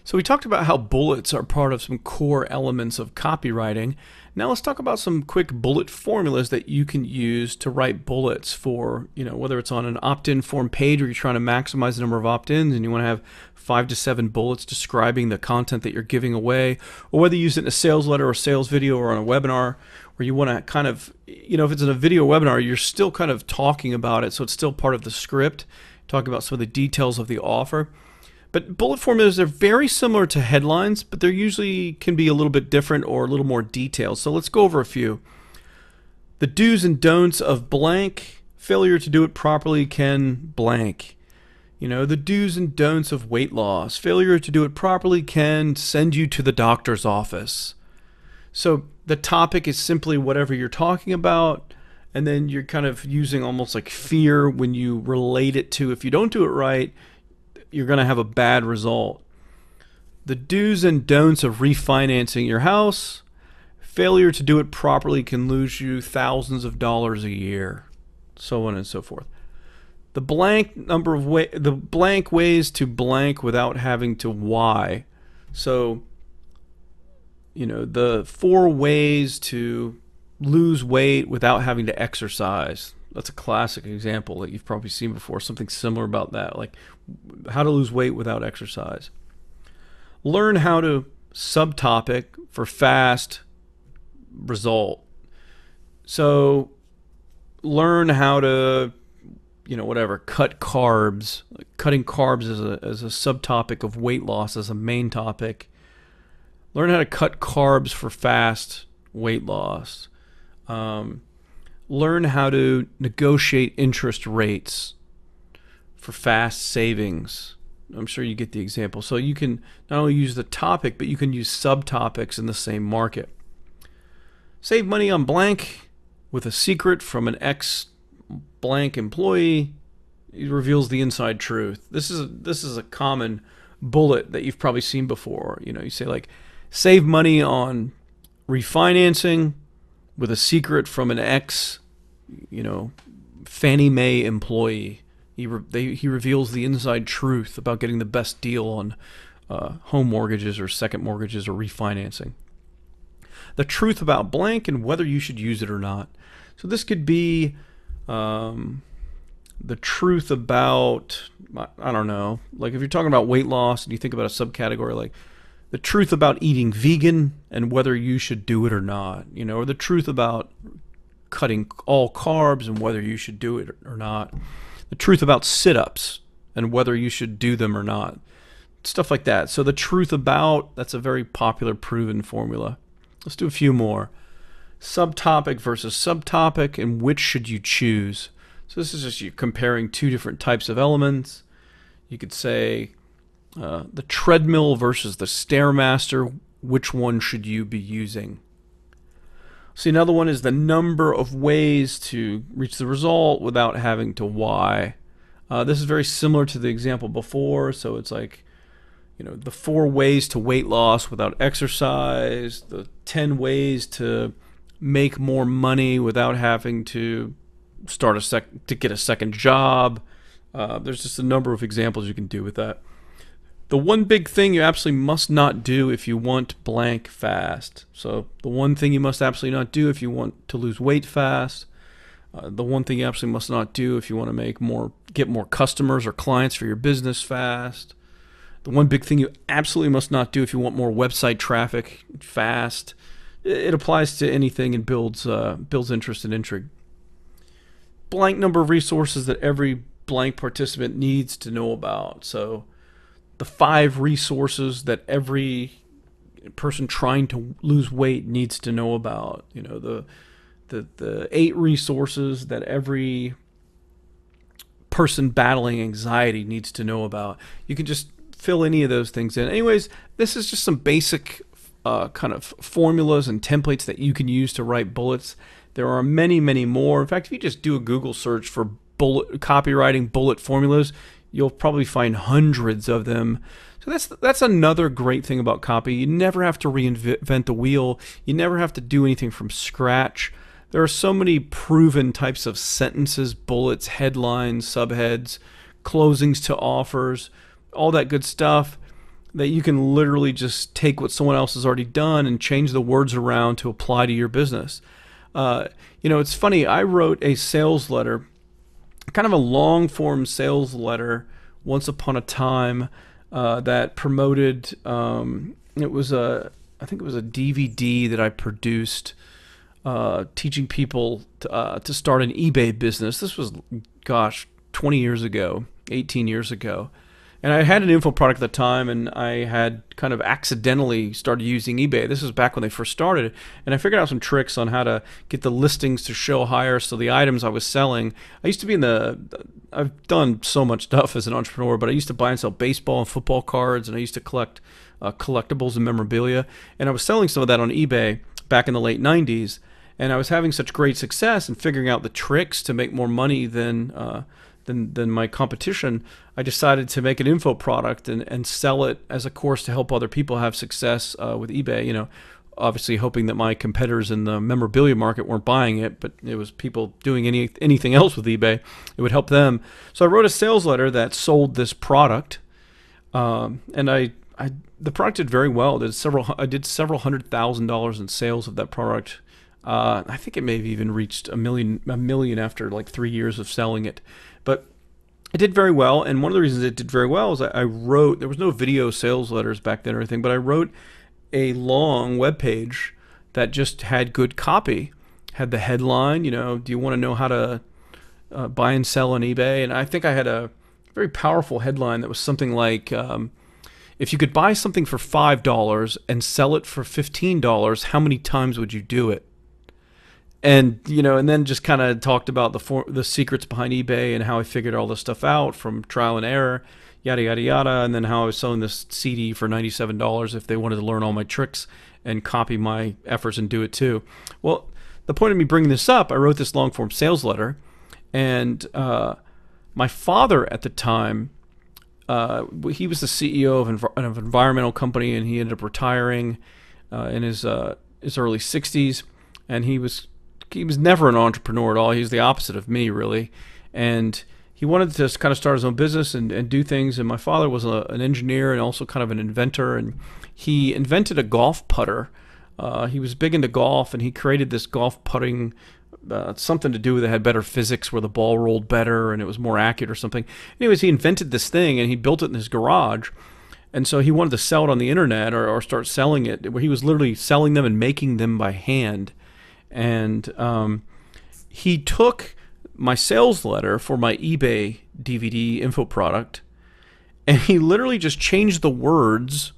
So we talked about how bullets are part of some core elements of copywriting. Now let's talk about some quick bullet formulas that you can use to write bullets for, whether it's on an opt-in form page or you're trying to maximize the number of opt-ins and you want to have 5 to 7 bullets describing the content that you're giving away, or whether you use it in a sales letter or sales video or on a webinar, where you want to kind of, if it's in a video webinar, you're still kind of talking about it, so it's still part of the script, talking about some of the details of the offer. But bullet formulas are very similar to headlines, but they usually can be a little bit different or a little more detailed. So let's go over a few. The do's and don'ts of blank. Failure to do it properly can blank. The do's and don'ts of weight loss. Failure to do it properly can send you to the doctor's office. So the topic is simply whatever you're talking about, and then you're kind of using almost like fear when you relate it to, if you don't do it right, you're going to have a bad result. The do's and don'ts of refinancing your house. Failure to do it properly can lose you thousands of dollars a year, so on and so forth. The blank ways to blank without having to why. So, the 4 ways to lose weight without having to exercise. That's a classic example that you've probably seen before, something similar about that, like how to lose weight without exercise. Learn how to subtopic for fast result. So learn how to, cut carbs. Cutting carbs as a subtopic of weight loss as a main topic. Learn how to cut carbs for fast weight loss. Learn how to negotiate interest rates for fast savings. I'm sure you get the example. So you can not only use the topic, but you can use subtopics in the same market. Save money on blank with a secret from an ex-blank employee. He reveals the inside truth. This is a common bullet that you've probably seen before. You say like, save money on refinancing with a secret from an Fannie Mae employee. He reveals the inside truth about getting the best deal on home mortgages or second mortgages or refinancing. The truth about blank and whether you should use it or not. So this could be the truth about, I don't know, like if you're talking about weight loss and you think about a subcategory like the truth about eating vegan and whether you should do it or not, or the truth about cutting all carbs and whether you should do it or not. The truth about sit-ups and whether you should do them or not. Stuff like that. So the truth about, that's a very popular proven formula. Let's do a few more. Subtopic versus subtopic, and which should you choose? So this is just you comparing 2 different types of elements. You could say the treadmill versus the Stairmaster, which one should you be using? See, another one is the number of ways to reach the result without having to why. This is very similar to the example before. So it's like, the 4 ways to weight loss without exercise, the 10 ways to make more money without having to get a second job. There's just a number of examples you can do with that. The one big thing you absolutely must not do if you want blank fast. So the one thing you must absolutely not do if you want to lose weight fast. The one thing you absolutely must not do if you want to get more customers or clients for your business fast. The one big thing you absolutely must not do if you want more website traffic fast. It applies to anything and builds interest and intrigue. Blank number of resources that every blank participant needs to know about. So the 5 resources that every person trying to lose weight needs to know about. The 8 resources that every person battling anxiety needs to know about. You can just fill any of those things in. Anyways, this is just some basic kind of formulas and templates that you can use to write bullets. There are many, many more. In fact, if you just do a Google search for copywriting bullet formulas, you'll probably find hundreds of them. So that's another great thing about copy. You never have to reinvent the wheel. You never have to do anything from scratch. There are so many proven types of sentences, bullets, headlines, subheads, closings to offers, all that good stuff. that you can literally just take what someone else has already done and change the words around to apply to your business. It's funny. I wrote a sales letter, kind of a long form sales letter, once upon a time, that promoted. I think it was a DVD that I produced, teaching people to start an eBay business. This was, gosh, 20 years ago, 18 years ago. And I had an info product at the time, and I had kind of accidentally started using eBay. This was back when they first started. And I figured out some tricks on how to get the listings to show higher. So the items I was selling, I used to be I've done so much stuff as an entrepreneur, but I used to buy and sell baseball and football cards, and I used to collect collectibles and memorabilia. And I was selling some of that on eBay back in the late 90s. And I was having such great success and figuring out the tricks to make more money than my competition. I decided to make an info product and sell it as a course to help other people have success with eBay. Obviously hoping that my competitors in the memorabilia market weren't buying it, but it was people doing anything else with eBay. It would help them. So I wrote a sales letter that sold this product, and the product did very well. I did several $100,000 in sales of that product. I think it may have even reached a million after like 3 years of selling it. But it did very well, and one of the reasons it did very well is I wrote, there was no video sales letters back then or anything, but I wrote a long web page that just had good copy, had the headline, do you want to know how to buy and sell on eBay? And I think I had a very powerful headline that was something like, if you could buy something for $5 and sell it for $15, how many times would you do it? And and then just kind of talked about the secrets behind eBay and how I figured all this stuff out from trial and error, yada yada yada, and then how I was selling this CD for $97 if they wanted to learn all my tricks and copy my efforts and do it too. Well, the point of me bringing this up, I wrote this long form sales letter, and my father at the time, he was the CEO of an environmental company, and he ended up retiring in his early 60s, and he was never an entrepreneur at all. He was the opposite of me, really. And he wanted to kind of start his own business and do things. And my father was an engineer and also kind of an inventor. And he invented a golf putter. He was big into golf, and he created this golf putting, something to do with it had better physics where the ball rolled better and it was more accurate or something. Anyways, he invented this thing, and he built it in his garage. And so he wanted to sell it on the internet or start selling it, where he was literally selling them and making them by hand. And he took my sales letter for my eBay DVD info product, and he literally just changed the words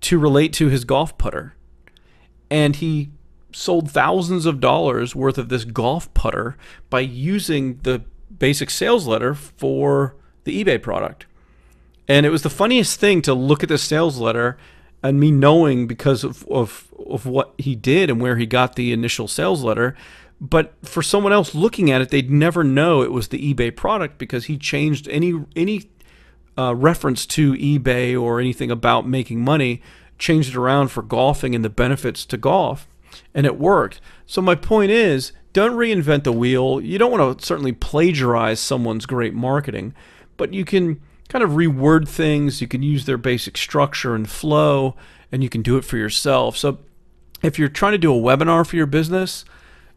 to relate to his golf putter. And he sold thousands of dollars worth of this golf putter by using the basic sales letter for the eBay product. And it was the funniest thing to look at the sales letter and me knowing because of what he did and where he got the initial sales letter. But for someone else looking at it, they'd never know it was the eBay product because he changed any reference to eBay or anything about making money, changed it around for golfing and the benefits to golf, and it worked. So my point is, don't reinvent the wheel. You don't want to certainly plagiarize someone's great marketing, but you can kind of reword things. You can use their basic structure and flow, and you can do it for yourself. So if you're trying to do a webinar for your business,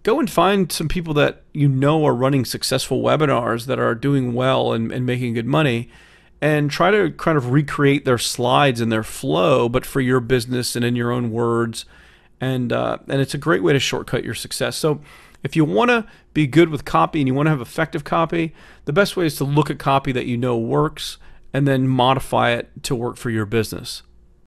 go and find some people that are running successful webinars that are doing well and making good money, and try to kind of recreate their slides and their flow, but for your business and in your own words. And it's a great way to shortcut your success. So if you want to be good with copy and you want to have effective copy, the best way is to look at copy that works and then modify it to work for your business.